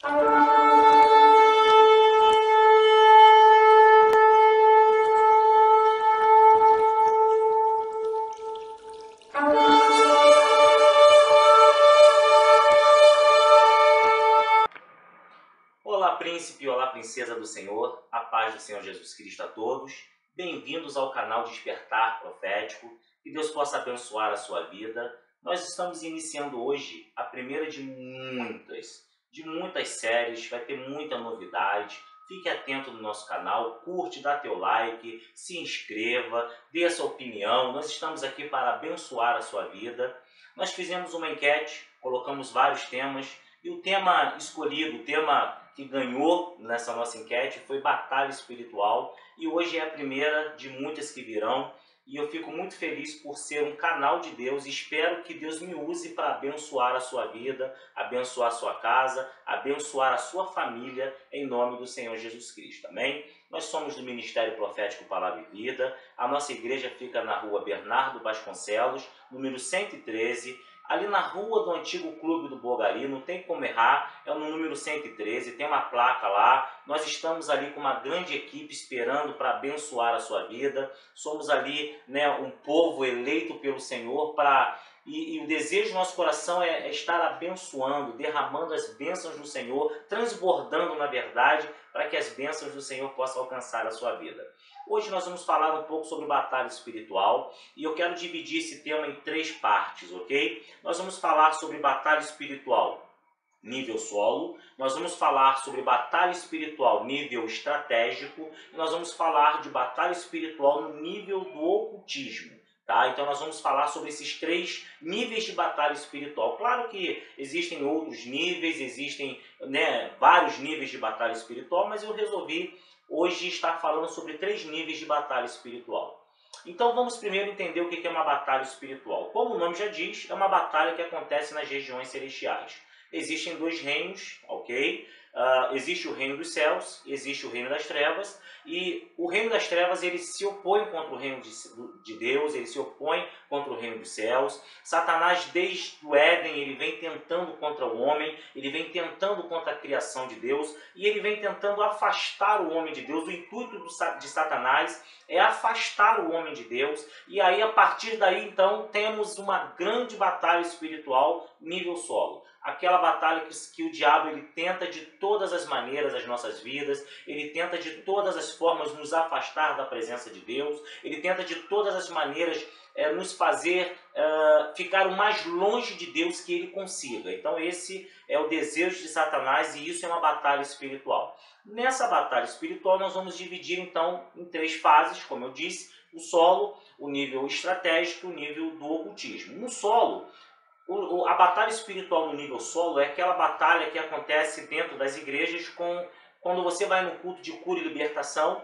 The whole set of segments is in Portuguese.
Olá, príncipe, olá, princesa do Senhor, a paz do Senhor Jesus Cristo a todos. Bem-vindos ao canal Despertar Profético, que Deus possa abençoar a sua vida. Nós estamos iniciando hoje a primeira de muitas séries, vai ter muita novidade. Fique atento no nosso canal, curte, dá teu like, se inscreva, dê a sua opinião. Nós estamos aqui para abençoar a sua vida. Nós fizemos uma enquete, colocamos vários temas, e o tema escolhido, o tema que ganhou nessa nossa enquete foi batalha espiritual, e hoje é a primeira de muitas que virão, e eu fico muito feliz por ser um canal de Deus. Espero que Deus me use para abençoar a sua vida, abençoar a sua casa, abençoar a sua família, em nome do Senhor Jesus Cristo, amém? Nós somos do Ministério Profético Palavra e Vida. A nossa igreja fica na rua Bernardo Vasconcelos, número 113, ali na rua do antigo Clube do Bogari. Não tem como errar, é no número 113, tem uma placa lá. Nós estamos ali com uma grande equipe esperando para abençoar a sua vida. Somos ali, um povo eleito pelo Senhor e o desejo do nosso coração é estar abençoando, derramando as bênçãos do Senhor, transbordando na verdade, para que as bênçãos do Senhor possam alcançar a sua vida. Hoje nós vamos falar um pouco sobre batalha espiritual, e eu quero dividir esse tema em 3 partes, ok? Nós vamos falar sobre batalha espiritual nível solo, nós vamos falar sobre batalha espiritual nível estratégico, e nós vamos falar de batalha espiritual no nível do ocultismo. Tá? Então nós vamos falar sobre esses 3 níveis de batalha espiritual. Claro que existem outros níveis, existem vários níveis de batalha espiritual, mas eu resolvi hoje estar falando sobre 3 níveis de batalha espiritual. Então vamos primeiro entender o que é uma batalha espiritual. Como o nome já diz, é uma batalha que acontece nas regiões celestiais. Existem 2 reinos, ok? Existe o reino dos céus, existe o reino das trevas, e o reino das trevas ele se opõe contra o reino de Deus, ele se opõe contra o reino dos céus. Satanás, desde o Éden, ele vem tentando contra o homem, ele vem tentando contra a criação de Deus, e ele vem tentando afastar o homem de Deus. O intuito de Satanás é afastar o homem de Deus, e aí a partir daí então temos uma grande batalha espiritual nível solo. Aquela batalha que o diabo ele tenta de todas as maneiras as nossas vidas, ele tenta de todas as formas nos afastar da presença de Deus, ele tenta de todas as maneiras nos fazer ficar o mais longe de Deus que ele consiga. Então esse é o desejo de Satanás, e isso é uma batalha espiritual. Nessa batalha espiritual nós vamos dividir então em 3 fases, como eu disse: o solo, o nível estratégico, o nível do ocultismo. No solo, a batalha espiritual no nível solo é aquela batalha que acontece dentro das igrejas quando você vai no culto de cura e libertação,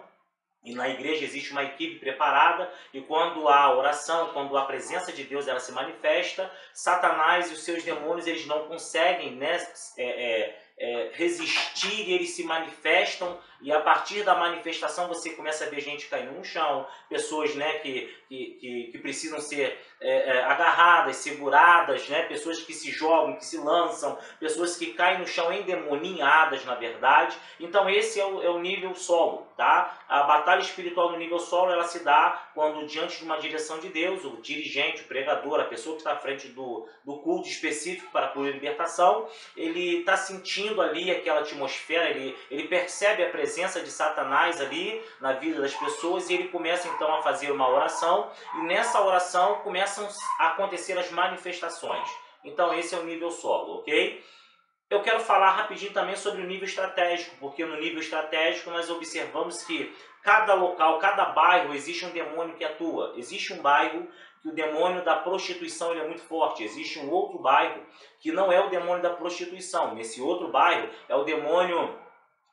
e na igreja existe uma equipe preparada, e quando há oração, quando a presença de Deus ela se manifesta, Satanás e os seus demônios eles não conseguem resistir, e eles se manifestam, e a partir da manifestação você começa a ver gente caindo no chão, pessoas que precisam ser agarradas, seguradas, pessoas que se jogam, que se lançam, pessoas que caem no chão endemoninhadas, na verdade. Então esse é o nível solo, tá? A batalha espiritual no nível solo ela se dá quando, diante de uma direção de Deus, o dirigente, o pregador, a pessoa que está à frente do culto específico para a cura e libertação, ele está sentindo ali aquela atmosfera, ele percebe a presença de Satanás ali na vida das pessoas, e ele começa então a fazer uma oração, e nessa oração começam a acontecer as manifestações. Então esse é o nível solo, ok? Eu quero falar rapidinho também sobre o nível estratégico, porque no nível estratégico nós observamos que cada local, cada bairro, existe um demônio que atua. Existe um bairro que o demônio da prostituição ele é muito forte. Existe um outro bairro que não é o demônio da prostituição. Nesse outro bairro é o demônio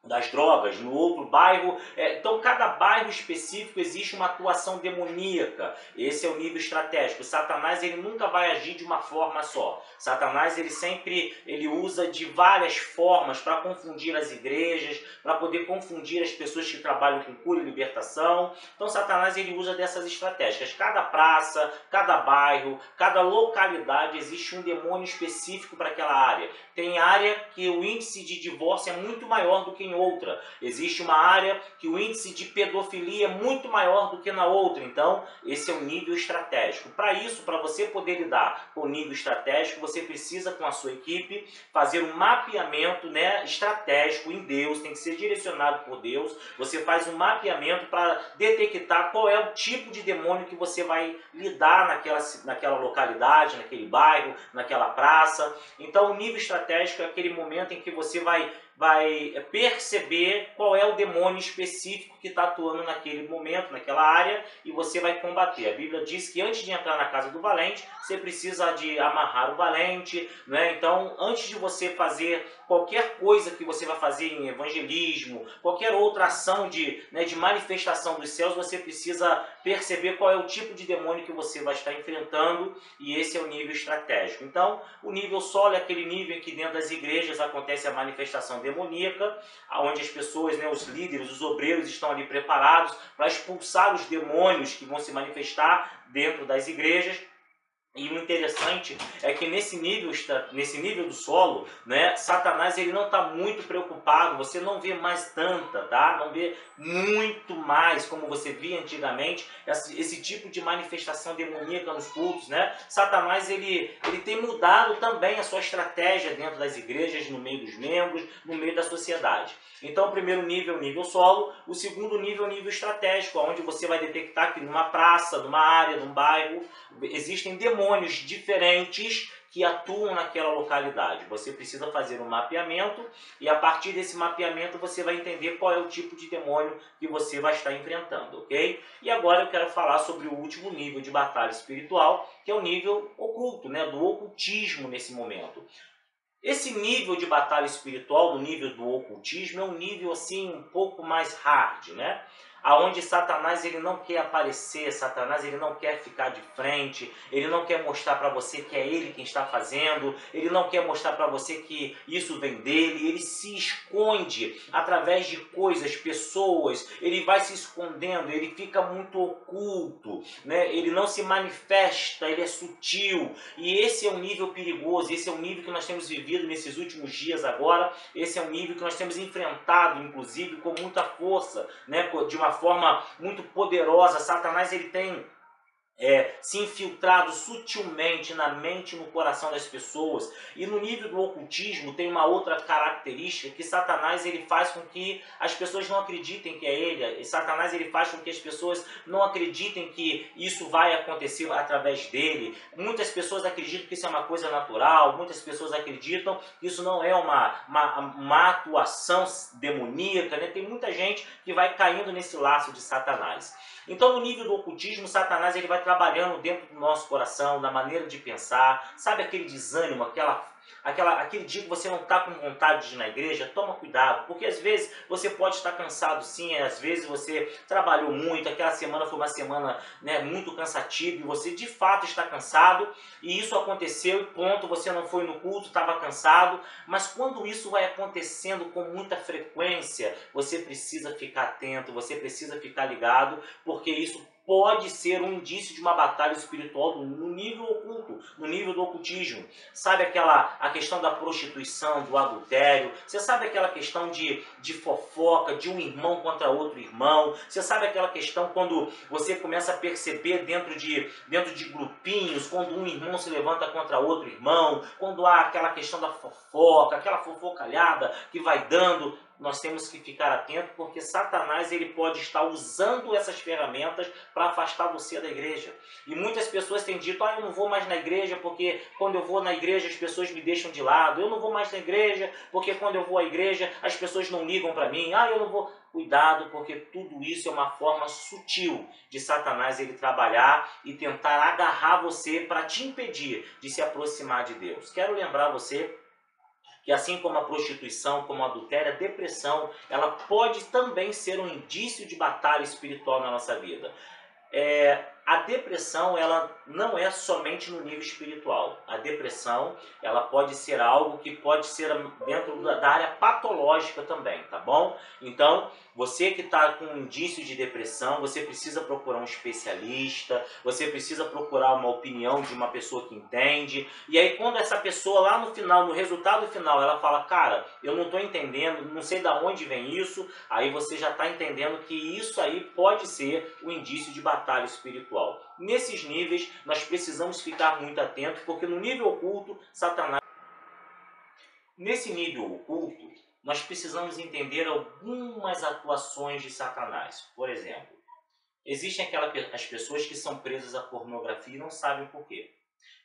das drogas, no outro bairro. Então, cada bairro específico existe uma atuação demoníaca. Esse é o nível estratégico. Satanás, ele nunca vai agir de uma forma só. Satanás, ele usa de várias formas para confundir as igrejas, para poder confundir as pessoas que trabalham com cura e libertação. Então, Satanás, ele usa dessas estratégias. Cada praça, cada bairro, cada localidade, existe um demônio específico para aquela área. Tem área que o índice de divórcio é muito maior do que em outra. Existe uma área que o índice de pedofilia é muito maior do que na outra. Então, esse é o nível estratégico. Para isso, para você poder lidar com o nível estratégico, você precisa, com a sua equipe, fazer um mapeamento, né, estratégico em Deus, tem que ser direcionado por Deus. Você faz um mapeamento para detectar qual é o tipo de demônio que você vai lidar naquela localidade, naquele bairro, naquela praça. Então, o nível estratégico é aquele momento em que você vai perceber qual é o demônio específico que está atuando naquele momento, naquela área, e você vai combater. A Bíblia diz que antes de entrar na casa do valente, você precisa de amarrar o valente, né? Então, antes de você fazer qualquer coisa que você vai fazer em evangelismo, qualquer outra ação de manifestação dos céus, você precisa perceber qual é o tipo de demônio que você vai estar enfrentando, e esse é o nível estratégico. Então, o nível solo é aquele nível em que dentro das igrejas acontece a manifestação demoníaca, onde as pessoas, né, os líderes, os obreiros estão ali preparados para expulsar os demônios que vão se manifestar dentro das igrejas. E o interessante é que nesse nível do solo, né, Satanás ele não está muito preocupado, você não vê mais tanta, tá? Não vê muito mais, como você via antigamente, esse tipo de manifestação demoníaca nos cultos, né? Satanás ele tem mudado também a sua estratégia dentro das igrejas, no meio dos membros, no meio da sociedade. Então, o primeiro nível é o nível solo, o segundo nível é o nível estratégico, onde você vai detectar que numa praça, numa área, num bairro, existem demônios diferentes que atuam naquela localidade. Você precisa fazer um mapeamento e a partir desse mapeamento você vai entender qual é o tipo de demônio que você vai estar enfrentando, ok? E agora eu quero falar sobre o último nível de batalha espiritual, que é o nível oculto, né, do ocultismo nesse momento. Esse nível de batalha espiritual, no nível do ocultismo, é um nível assim um pouco mais hard, né? Aonde Satanás ele não quer aparecer, Satanás ele não quer ficar de frente, ele não quer mostrar para você que é ele quem está fazendo, ele não quer mostrar para você que isso vem dele, ele se esconde através de coisas, pessoas, ele vai se escondendo, ele fica muito oculto, né? Ele não se manifesta, ele é sutil, e esse é um nível perigoso, esse é um nível que nós temos vivido nesses últimos dias agora, esse é um nível que nós temos enfrentado, inclusive, com muita força, né? De uma forma muito poderosa. Satanás ele tem se infiltrado sutilmente na mente e no coração das pessoas. E no nível do ocultismo tem uma outra característica, que Satanás ele faz com que as pessoas não acreditem que é ele. E Satanás ele faz com que as pessoas não acreditem que isso vai acontecer através dele. Muitas pessoas acreditam que isso é uma coisa natural, muitas pessoas acreditam que isso não é uma atuação demoníaca, né? Tem muita gente que vai caindo nesse laço de Satanás. Então, no nível do ocultismo, Satanás ele vai trabalhando dentro do nosso coração, na maneira de pensar. Sabe aquele desânimo, aquele dia que você não está com vontade de ir na igreja? Toma cuidado, porque às vezes você pode estar cansado sim, às vezes você trabalhou muito, aquela semana foi uma semana, né, muito cansativa, e você de fato está cansado, e isso aconteceu e ponto, você não foi no culto, estava cansado. Mas quando isso vai acontecendo com muita frequência, você precisa ficar atento, você precisa ficar ligado, porque isso pode ser um indício de uma batalha espiritual no nível oculto, no nível do ocultismo. Sabe a questão da prostituição, do adultério? Você sabe aquela questão de fofoca, de um irmão contra outro irmão? Você sabe aquela questão quando você começa a perceber dentro de grupinhos, quando um irmão se levanta contra outro irmão, quando há aquela questão da fofoca, aquela fofocalhada que vai dando? Nós temos que ficar atentos, porque Satanás ele pode estar usando essas ferramentas para afastar você da igreja. E muitas pessoas têm dito, eu não vou mais na igreja porque quando eu vou na igreja as pessoas me deixam de lado. Eu não vou mais na igreja porque quando eu vou à igreja as pessoas não ligam para mim. Eu não vou... Cuidado, porque tudo isso é uma forma sutil de Satanás ele trabalhar e tentar agarrar você para te impedir de se aproximar de Deus. Quero lembrar você que assim como a prostituição, como a adultério, a depressão, ela pode também ser um indício de batalha espiritual na nossa vida. A depressão, ela não é somente no nível espiritual. A depressão, ela pode ser algo que pode ser dentro da área patológica também, tá bom? Então, você que está com indício de depressão, você precisa procurar um especialista, você precisa procurar uma opinião de uma pessoa que entende. E aí, quando essa pessoa lá no final, no resultado final, ela fala, cara, eu não estou entendendo, não sei de onde vem isso, aí você já está entendendo que isso aí pode ser um indício de batalha espiritual. Nesses níveis, nós precisamos ficar muito atentos, porque no nível oculto, Satanás... Nesse nível oculto, nós precisamos entender algumas atuações de Satanás. Por exemplo, existem as pessoas que são presas à pornografia e não sabem por quê.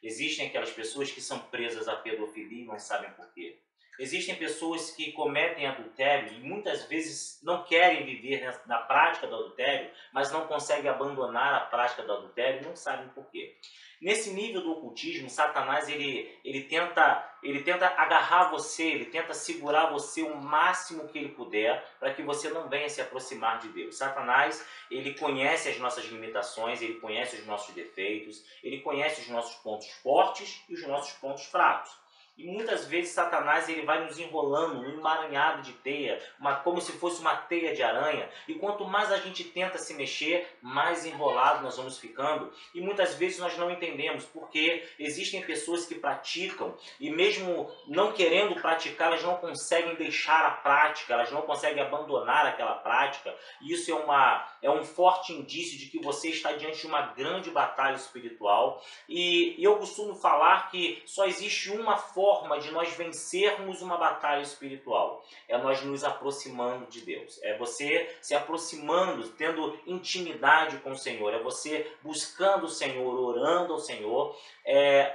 Existem aquelas pessoas que são presas à pedofilia e não sabem por quê. Existem pessoas que cometem adultério e muitas vezes não querem viver na prática do adultério, mas não conseguem abandonar a prática do adultério e não sabem por quê. Nesse nível do ocultismo, Satanás ele tenta agarrar você, ele tenta segurar você o máximo que ele puder para que você não venha se aproximar de Deus. Satanás, ele conhece as nossas limitações, ele conhece os nossos defeitos, ele conhece os nossos pontos fortes e os nossos pontos fracos. E muitas vezes Satanás ele vai nos enrolando num emaranhado de teia, como se fosse uma teia de aranha. E quanto mais a gente tenta se mexer, mais enrolado nós vamos ficando. E muitas vezes nós não entendemos, porque existem pessoas que praticam e mesmo não querendo praticar, elas não conseguem deixar a prática, elas não conseguem abandonar aquela prática. E isso é um forte indício de que você está diante de uma grande batalha espiritual. E eu costumo falar que só existe uma forma de nós vencermos uma batalha espiritual. É nós nos aproximando de Deus. É você se aproximando, tendo intimidade com o Senhor. É você buscando o Senhor, orando ao Senhor.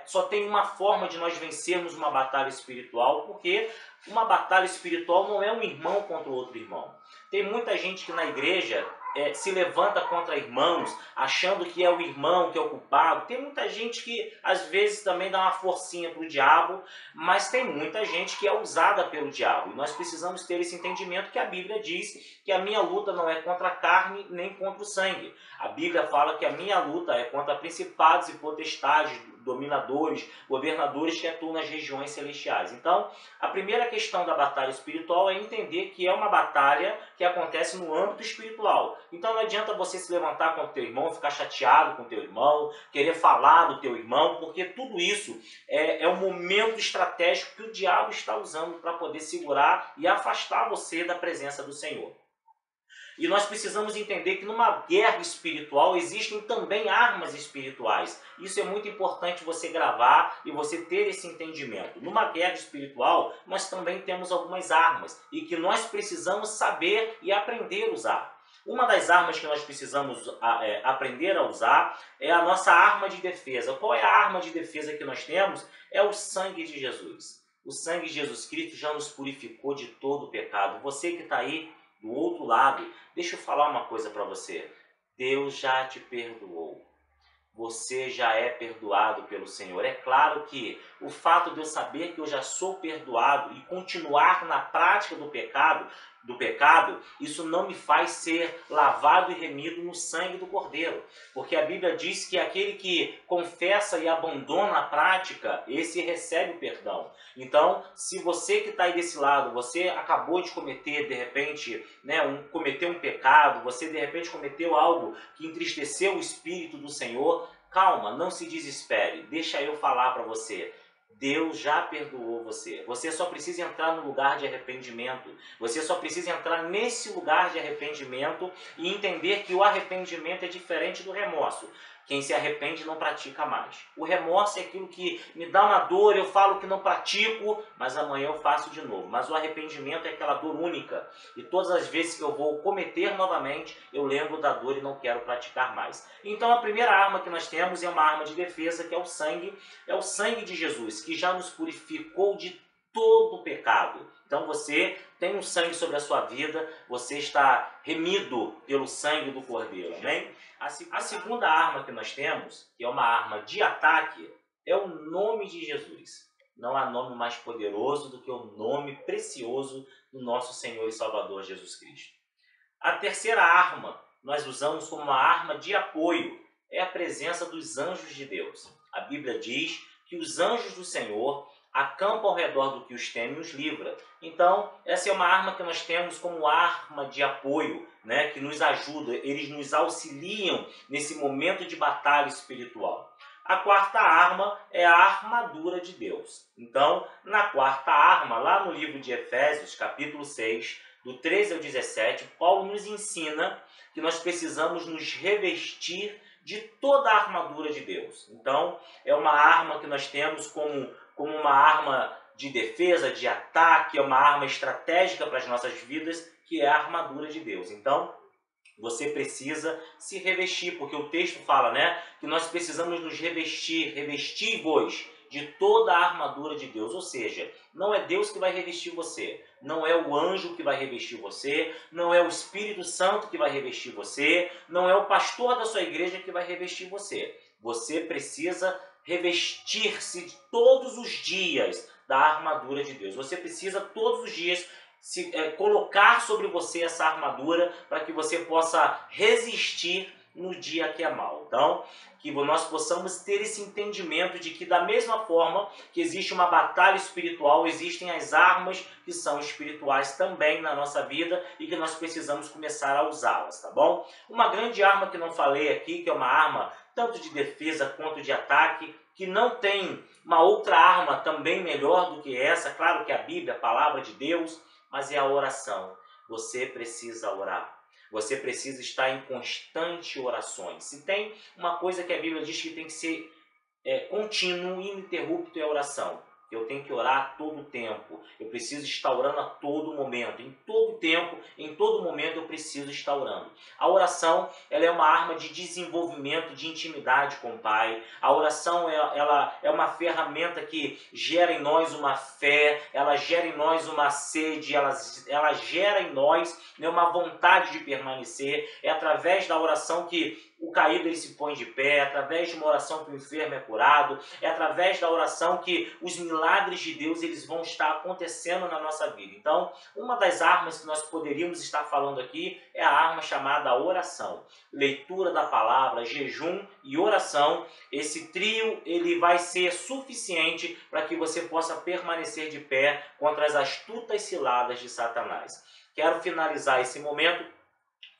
Só tem uma forma de nós vencermos uma batalha espiritual, porque uma batalha espiritual não é um irmão contra o outro irmão. Tem muita gente que na igreja se levanta contra irmãos, achando que é o irmão que é o culpado. Tem muita gente que às vezes também dá uma forcinha para o diabo, mas tem muita gente que é usada pelo diabo. E nós precisamos ter esse entendimento que a Bíblia diz que a minha luta não é contra a carne nem contra o sangue. A Bíblia fala que a minha luta é contra principados e potestades, dominadores, governadores que atuam nas regiões celestiais. Então, a primeira questão da batalha espiritual é entender que é uma batalha que acontece no âmbito espiritual. Então não adianta você se levantar contra o teu irmão, ficar chateado com o teu irmão, querer falar do teu irmão, porque tudo isso é um momento estratégico que o diabo está usando para poder segurar e afastar você da presença do Senhor. E nós precisamos entender que numa guerra espiritual existem também armas espirituais. Isso é muito importante você gravar e você ter esse entendimento. Numa guerra espiritual, nós também temos algumas armas e que nós precisamos saber e aprender a usar. Uma das armas que nós precisamos aprender a usar é a nossa arma de defesa. Qual é a arma de defesa que nós temos? É o sangue de Jesus. O sangue de Jesus Cristo já nos purificou de todo o pecado. Você que está aí do outro lado, deixa eu falar uma coisa para você. Deus já te perdoou. Você já é perdoado pelo Senhor. É claro que o fato de eu saber que eu já sou perdoado e continuar na prática do pecado, isso não me faz ser lavado e remido no sangue do Cordeiro. Porque a Bíblia diz que aquele que confessa e abandona a prática, esse recebe o perdão. Então, se você que está aí desse lado, você acabou de cometer, de repente, cometeu um pecado, você de repente cometeu algo que entristeceu o Espírito do Senhor, calma, não se desespere, deixa eu falar para você. Deus já perdoou você. Você só precisa entrar no lugar de arrependimento. Você só precisa entrar nesse lugar de arrependimento e entender que o arrependimento é diferente do remorso. Quem se arrepende não pratica mais. O remorso é aquilo que me dá uma dor, eu falo que não pratico, mas amanhã eu faço de novo. Mas o arrependimento é aquela dor única. E todas as vezes que eu vou cometer novamente, eu lembro da dor e não quero praticar mais. Então a primeira arma que nós temos é uma arma de defesa, que é o sangue de Jesus, que já nos purificou de todo o pecado. Então você tem um sangue sobre a sua vida, você está remido pelo sangue do Cordeiro. Amém? A segunda arma que nós temos, que é uma arma de ataque, é o nome de Jesus. Não há nome mais poderoso do que o nome precioso do nosso Senhor e Salvador Jesus Cristo. A terceira arma nós usamos como uma arma de apoio, é a presença dos anjos de Deus. A Bíblia diz que os anjos do Senhor acampam ao redor do que os teme e os livra. Então, essa é uma arma que nós temos como arma de apoio, né, que nos ajuda, eles nos auxiliam nesse momento de batalha espiritual. A quarta arma é a armadura de Deus. Então, na quarta arma, lá no livro de Efésios, capítulo 6, do 13 ao 17, Paulo nos ensina que nós precisamos nos revestir de toda a armadura de Deus. Então, é uma arma que nós temos como uma arma de defesa, de ataque, é uma arma estratégica para as nossas vidas, que é a armadura de Deus. Então, você precisa se revestir, porque o texto fala, né, que nós precisamos nos revestir, revestir-vos de toda a armadura de Deus. Ou seja, não é Deus que vai revestir você, não é o anjo que vai revestir você, não é o Espírito Santo que vai revestir você, não é o pastor da sua igreja que vai revestir você. Você precisa revestir-se todos os dias da armadura de Deus. Você precisa todos os dias colocar sobre você essa armadura para que você possa resistir no dia que é mal. Então, que nós possamos ter esse entendimento de que da mesma forma que existe uma batalha espiritual, existem as armas que são espirituais também na nossa vida e que nós precisamos começar a usá-las, tá bom? Uma grande arma que não falei aqui, que é uma arma tanto de defesa quanto de ataque, que não tem uma outra arma também melhor do que essa, claro que a Bíblia, a palavra de Deus, mas é a oração. Você precisa orar. Você precisa estar em constante orações. Se tem uma coisa que a Bíblia diz que tem que ser contínuo e ininterrupto, é a oração. Eu tenho que orar a todo tempo. Eu preciso estar orando a todo momento. Em todo tempo, em todo momento, eu preciso estar orando. A oração, ela é uma arma de desenvolvimento, de intimidade com o Pai. A oração, ela é uma ferramenta que gera em nós uma fé, ela gera em nós uma sede, ela gera em nós, né, uma vontade de permanecer. É através da oração que o caído ele se põe de pé, é através de uma oração que o enfermo é curado, é através da oração que os milagres de Deus eles vão estar acontecendo na nossa vida. Então, uma das armas que nós poderíamos estar falando aqui é a arma chamada oração. Leitura da palavra, jejum e oração, esse trio ele vai ser suficiente para que você possa permanecer de pé contra as astutas ciladas de Satanás. Quero finalizar esse momento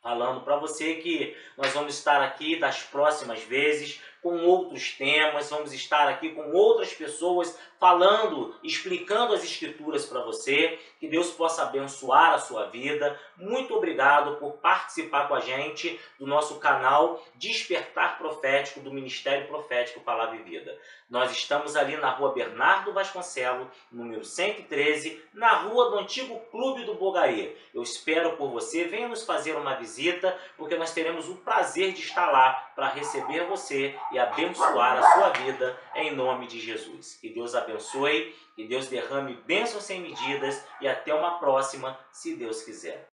falando para você que nós vamos estar aqui das próximas vezes com outros temas, vamos estar aqui com outras pessoas falando, explicando as escrituras para você, que Deus possa abençoar a sua vida. Muito obrigado por participar com a gente do nosso canal Despertar Profético, do Ministério Profético Palavra e Vida. Nós estamos ali na rua Bernardo Vasconcelos, número 113, na rua do antigo Clube do Bogaê. Eu espero por você, venha nos fazer uma visita, porque nós teremos o prazer de estar lá para receber você e abençoar a sua vida em nome de Jesus. Que Deus abençoe, que Deus derrame bênçãos sem medidas e até uma próxima, se Deus quiser.